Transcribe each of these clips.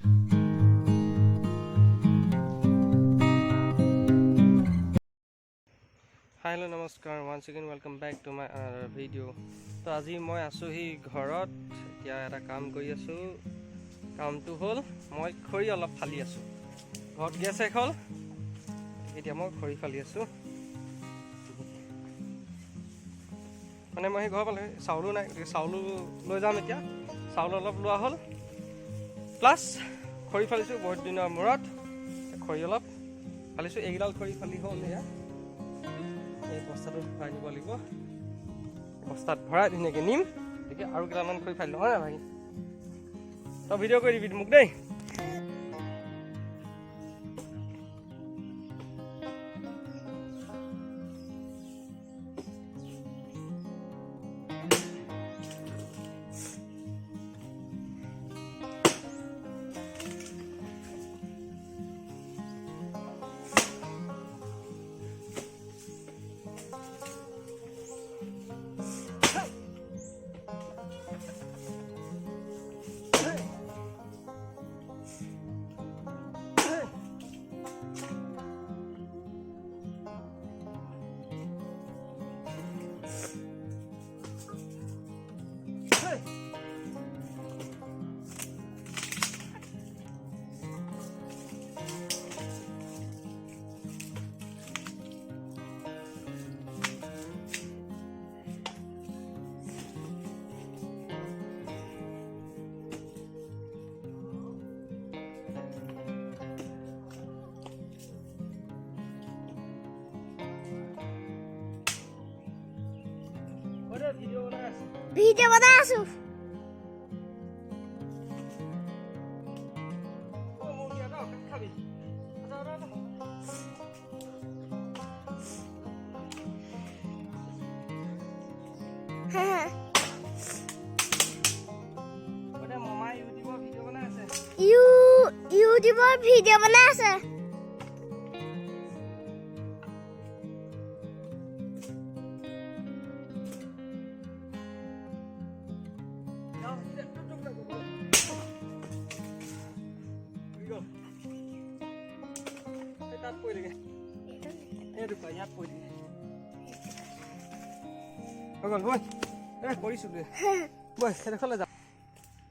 Hello नमस्कार once again welcome back to my another video तो আজি মই আছো হি ঘৰত এতিয়া এটা কাম কৰি আছো কামটো হল মই খৰি অলপ ফালি আছো ঘৰত গেছ শেষ হল এতিয়া মই খৰি ফালি আছো মানে মই ঘৰ পালে চাউলো নাই চাউলো লৈ যাম এতিয়া চাউল অলপ লোৱা হল প্লাস খৰি ফালিছো বহুত দিনৰ মূৰত খৰি অলপ ফালিছো এইগিলাল খৰি ফালি হল এয়া এই বস্তাটো ভৰাই নিব লাগিব বস্তাত ভৰাই ধুনীয়াকৈ নিম দেখি আৰু কেইটামান খৰি ফালি লওঁ ভাই তই ভিডিঅ' কৰি দিবি মোক দেই ভিডিও বনাই আছো ইউটিউবৰ ভিডিও বনাই আছে Oke, boy. Boy sudah. Boy, kita kalau jam.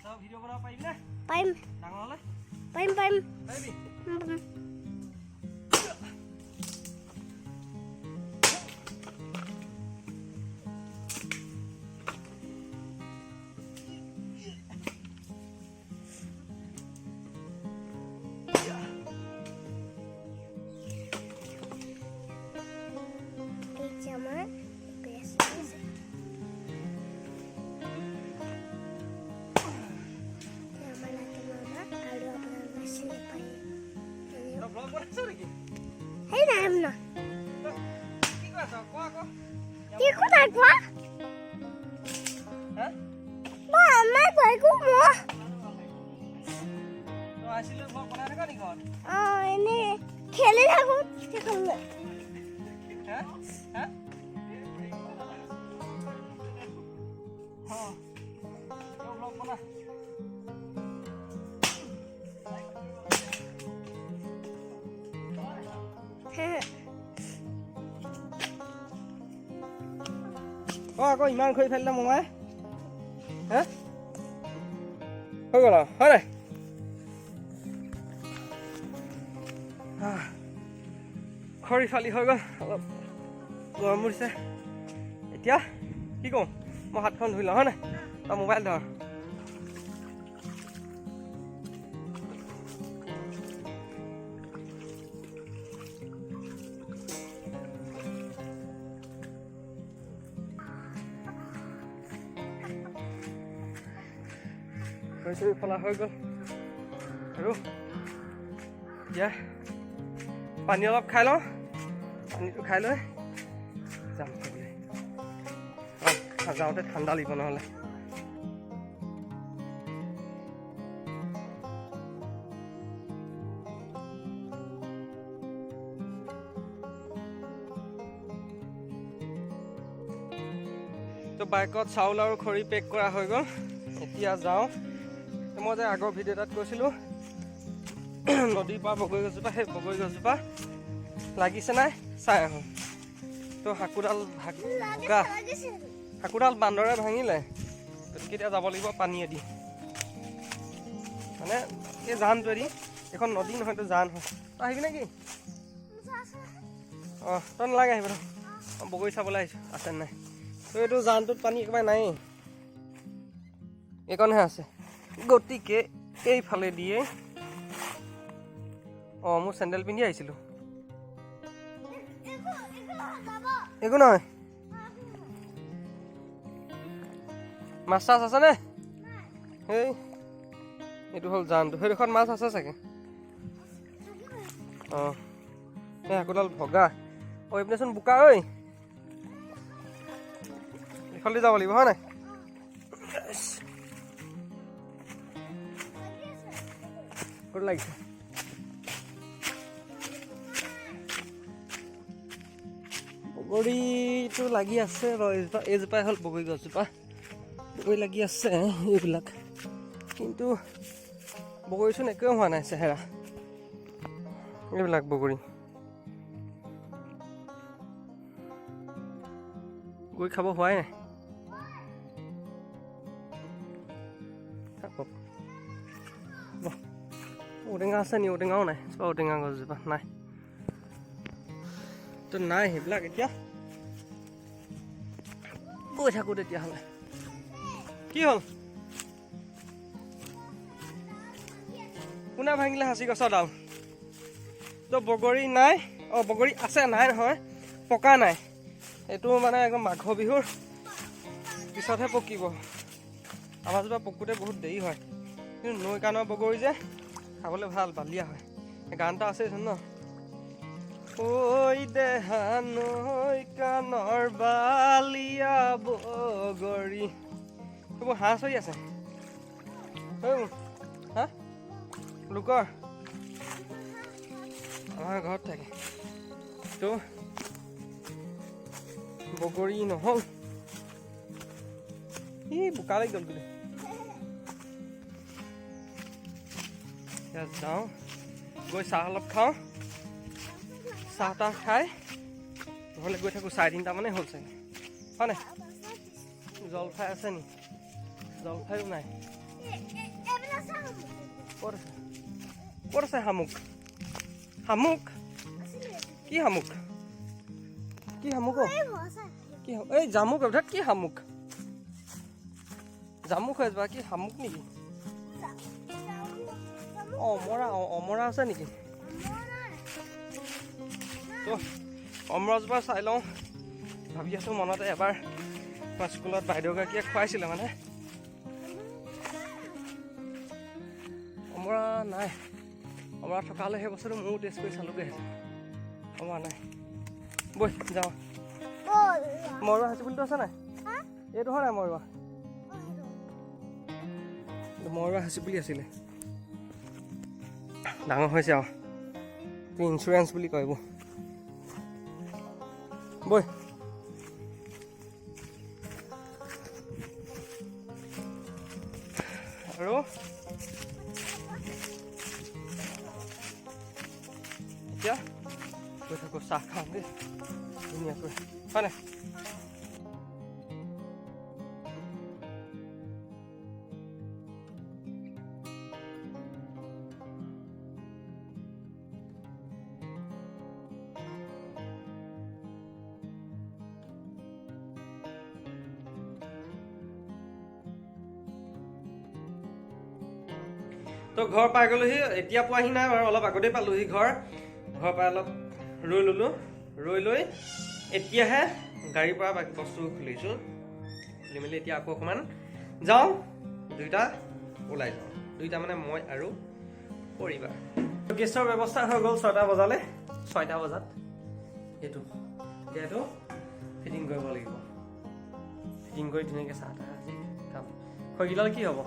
Tahu video berapa ini? Paim. Tanggal lah. Paim. Baby. Hei Namna. Ikut aku. Mama baikku mau. Oh ini खेले aku. Có ইমান খৰি ফালিলে মমাই হা হৈ গ'ল হয় নাই খৰি ফালি হৈ গ'ল অলপ গৰম উঠিছে এতিয়া কি কওঁ মই হাতখন ধুই লওঁ হয় নাই তই মোবাইল ধৰ খৰি ফলা হৈ গ'ল আৰু এতিয়া পানী অলপ খাই লওঁ পানীটো খাই লৈ যাম যাওঁতে ঠাণ্ডা লাগিব নহ'লে তো বাইকত চাউল আৰু খৰি পেক কৰা হৈ গ'ল এতিয়া যাওঁ মই যে আগৰ ভিডিঅ' এটাত কৈছিলোঁ নদীৰ পৰা বগৰী গছজোপা, সেই বগৰী গছজোপা লাগিছে নাই চাই আহোঁ। তো হাকুডাল হাকুডাল বান্দৰে ভাঙিলে, গতিকে এতিয়া যাব লাগিব পানীয়ে দি, মানে এই জানটোৱেদি। এইখন নদী নহয়, এইটো জান হয়। তই আহিবি নেকি? অঁ তই নালাগে আহিব, তই বগৰী চাবলৈ আহিছোঁ আছে নাই। তো এইটো জানটোত পানী একেবাৰে নায়েই, এইকণহে আছে। গতিকে এইফালে দিয়ে, অঁ মোৰ চেণ্ডেল পিন্ধি আহিছিলোঁ, একো নহয়। মাছ চাছ আছেনে? সেই এইটো হ'ল জানটো, সেইডোখৰত মাছ আছে চাগে। অঁ এই হাকুডাল ভগা। অঁ এইপিনেচোন বোকা ঐ, এইফালে যাব লাগিব হয় নাই? ক'ত লাগিছে? বগৰীটো লাগি আছে ৰ, এইজোপাই হ'ল বগৰী গছজোপা। বগৰী লাগি আছে এইবিলাক, কিন্তু বগৰীচোন একোৱে হোৱা নাই চেহেৰা। এইবিলাক বগৰী গৈ খাব হোৱাই নাই। ঔটেঙা আছে নি? ঔটেঙাও নাই, ঔটেঙা গছজোপা নাই, তো নাই সেইবিলাক। এতিয়া গৈ থাকোঁ তেতিয়াহ'লে। কি হ'ল? কোনে ভাঙিলে সাঁচি গছৰ ডাল? তো বগৰী নাই, অঁ বগৰী আছে, নাই নহয়, পকা নাই। এইটো মানে একদম মাঘ বিহুৰ পিছতহে পকিব। আমাৰ জোপা পকোতে বহুত দেৰি হয়, কিন্তু নৈ কাণৰ বগৰী যে খাবলৈ ভাল, বালিয়া হয়। গান এটা আছেচোন ন, ঐ দেহা নৈ কাণৰ বালিয়া বগৰী। এইবোৰ হাঁহ চৰি আছে হা লোকৰ, আমাৰ ঘৰত থাকে। তো বগৰী নহ'ল, ই বোকা লাগি গ'ল বোলে। এতিয়া যাওঁ, গৈ চাহ অলপ খাওঁ, চাহ তাহ খাই ঘৰলৈ গৈ থাকোঁ। 3:30 মানে হ'ল চাগে হয় নাই? জলফাই আছে নি? জলফাইও নাই। ক'ত আছে? ক'ত আছে শামুক? শামুক কি শামুক? কি শামুক? কি এই জামুক? অৰ্থাৎ কি শামুক? জামুক হৈ যোৱা কি শামুক নেকি? অমৰা, অমৰা আছে নেকি? তো অমৰাজোপা চাই লওঁ, ভাবি আছোঁ মনতে। এবাৰ মই স্কুলত বাইদেউগৰাকীয়ে খুৱাইছিলে মানে। অমৰা নাই, অমৰা থকা হ'লে সেই বস্তুটো ময়ো টেষ্ট কৰি চালোগৈ। অমৰা নাই, বৈ যাওঁ। মৰুৱা হাঁচি বুলিতো আছে নাই? এইটো হয় নাই মৰুৱা? মৰুৱা হাঁচি বুলি আছিলে, ডাঙৰ হৈছে আৰু ইঞ্চুৰেঞ্চ বুলি কয় এইবোৰ। বৈ আৰু এতিয়া গৈ থাকোঁ, চাহ খাওঁ দেই ধুনীয়াকৈ হয় নাই? তো ঘৰ পাই গ'লোহি, এতিয়া পোৱাহি নাই বাৰু, অলপ আগতেই পালোহি ঘৰ পাই অলপ ৰৈ ল'লোঁ, ৰৈ লৈ এতিয়াহে গাড়ীৰ পৰা বাকী বস্তু খুলিছোঁ। খুলি মেলি এতিয়া আকৌ অকণমান যাওঁ, দুইটা ওলাই যাওঁ, দুইটা মানে মই আৰু পৰিবাৰ। গেছৰ ব্যৱস্থা হৈ গ'ল 6টা বজালৈ, 6টা বজাত এইটো এতিয়া এইটো ফিটিং কৰিব লাগিব। ফিটিং কৰি ধুনীয়াকৈ চাহ তাহ আজি খাম। খৰিকেইডাল কি হ'ব?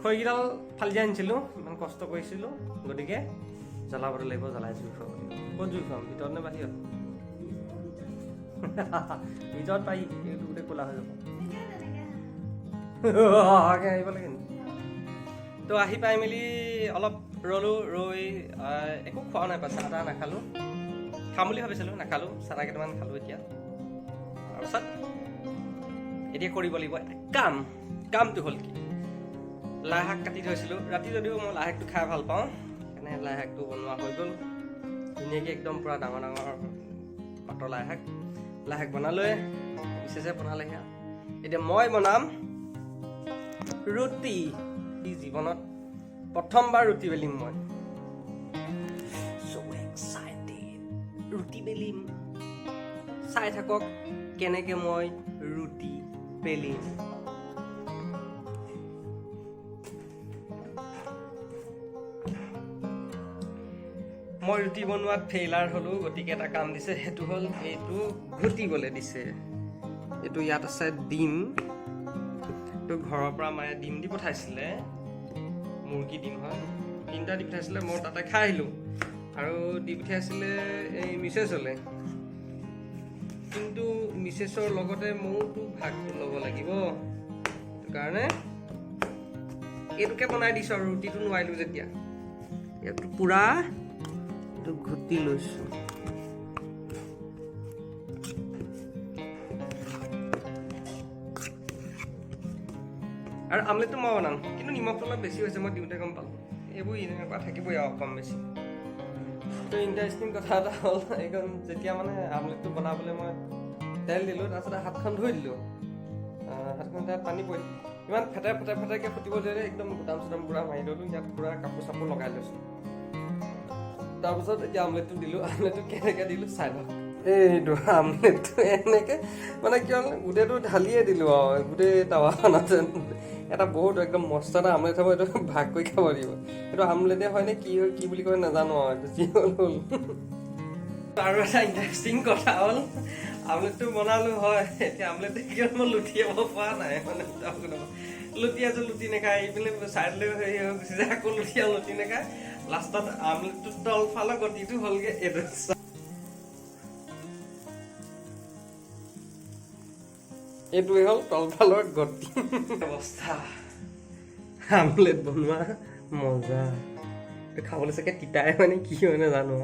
খৰিকেইডাল ফালি দিয়া আনিছিলোঁ, ইমান কষ্ট কৰিছিলোঁ, গতিকে জ্বলাবতো লাগিব, জ্বলাই জুই খুৱাব লাগিব। ক'ত জুই খুৱাম, ভিতৰত নে বাহিৰত? ভিতৰত পাৰি, এইটো গোটেই ক'লা হৈ যাব। আহিব লাগে নেকি? তো আহি পাই মেলি অলপ ৰ'লোঁ ৰৈ একো খোৱা নাই চাহ তাহ নাখালোঁ খাম বুলি ভাবিছিলোঁ নাখালোঁ চাহ তাহ কেইটামান খালোঁ এতিয়া তাৰপিছত এতিয়া কৰিব লাগিব কামটো হ'ল কি লাই শাক কাটি থৈছিলোঁ ৰাতি যদিও মই লাই শাকটো খাই ভাল পাওঁ সেইকাৰণে লাই শাকটো বনোৱা হৈ গ'ল ধুনীয়াকৈ একদম পূৰা ডাঙৰ পাতৰ লাই শাক বনালৈ বিশেষে বনালে সেয়া এতিয়া মই বনাম ৰুটি জীৱনত প্ৰথমবাৰ ৰুটি বেলিম মই so excited ৰুটি বেলিম চাই থাকক কেনেকৈ মই ৰুটি বেলিম মই ৰুটি বনোৱাত ফেইলাৰ হ'লোঁ গতিকে এটা কাম দিছে সেইটো হ'ল এইটো ঘুটিবলৈ দিছে এইটো ইয়াত আছে ডিম এইটো ঘৰৰ পৰা মায়ে ডিম দি পঠাইছিলে মুৰ্গী ডিম হয় 3টা দি পঠাইছিলে মই তাতে খাই আহিলোঁ আৰু দি পঠাইছিলে এই মিছেছলৈ কিন্তু মিছেছৰ লগতে মইতো ভাগটো ল'ব লাগিব সেইটো কাৰণে এইটোকে বনাই দিছোঁ আৰু ৰুটিটো নোৱাৰিলোঁ যেতিয়া ইয়াতো পূৰা এইটো ঘুটি লৈছোঁ আৰু আমলেটটো মই বনাম কিন্তু নিমখটো অলপ বেছি হৈছে মই দিওঁতে গম পালোঁ এইবোৰ এনেকুৱা থাকিবই আৰু কম বেছি তো ইণ্টাৰেষ্টিং কথা এটা হ'ল এইখন যেতিয়া মানে আমলেটটো বনাবলৈ মই তেল দিলোঁ তাৰপিছতে হাতখন ধুই দিলোঁ হাতখন তাত পানী পৰিল ইমান ফেটাইকৈ ফুটিব ধৰিলে একদম বুটাম চুটাম পূৰা মাৰি ল'লোঁ ইয়াত পূৰা কাপোৰ চাপোৰ লগাই লৈছোঁ তাৰপিছত এতিয়া আমলেটটো দিলোঁ আমলেটটো কেনেকৈ দিলোঁ চাই লওক এইটো আমলেটটো এনেকৈ মানে কি হ'ল গোটেইটো ঢালিয়ে দিলোঁ আৰু গোটেই টাৱাখনতে এটা বহুত একদম মস্ত এটা আমলেট হ'ব এইটো ভাগ কৰি খাব লাগিব এইটো আমলেটে হয়নে কি বুলি কয় নাজানো আৰু এইটো যি হ'ল আৰু এটা ইণ্টাৰেষ্টিং কথা হ'ল আমলেটটো বনালোঁ হয় এতিয়া আমলেটটো কিয় মই লুটিয়াব পৰা নাই মানে লুটি আছোঁ লুটি নাখায় এইপিনে চাইডলৈ হেৰি হৈ গুচি যায় আকৌ লুটি নাখায় লাষ্টত আমলেটটো তলফালৰ গতিটো হ'লগৈ এইটো এইটোৱে হ'ল তলফালৰ গতি অৱস্থা আমলেট বনোৱা মজা এইটো খাবলৈ চাগে তিতাই হয় নে কি হয় নাজানো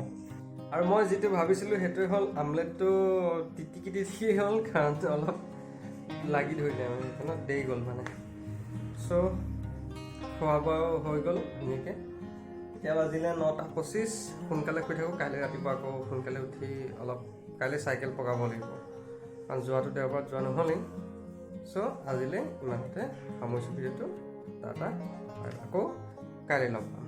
আৰু মই যিটো ভাবিছিলোঁ সেইটোৱে হ'ল আমলেটটো তিতিকি হ'ল কাৰণ অলপ লাগি ধৰিলে মানে সেইখনত দেৰি গ'ল মানে চ' খোৱা বোৱাও হৈ গ'ল ধুনীয়াকৈ এতিয়া বাজিলে 9:25 সোনকালে শুই থাকোঁ কাইলৈ ৰাতিপুৱা আকৌ সোনকালে উঠি অলপ কাইলৈ চাইকেল পকাব লাগিব কাৰণ যোৱাটো দেওবাৰত যোৱা নহ'লেই চ' আজিলৈ ইমানতে সামৰিছোঁ ভিডিঅ'টো টাটা আকৌ কাইলৈ লগ পাম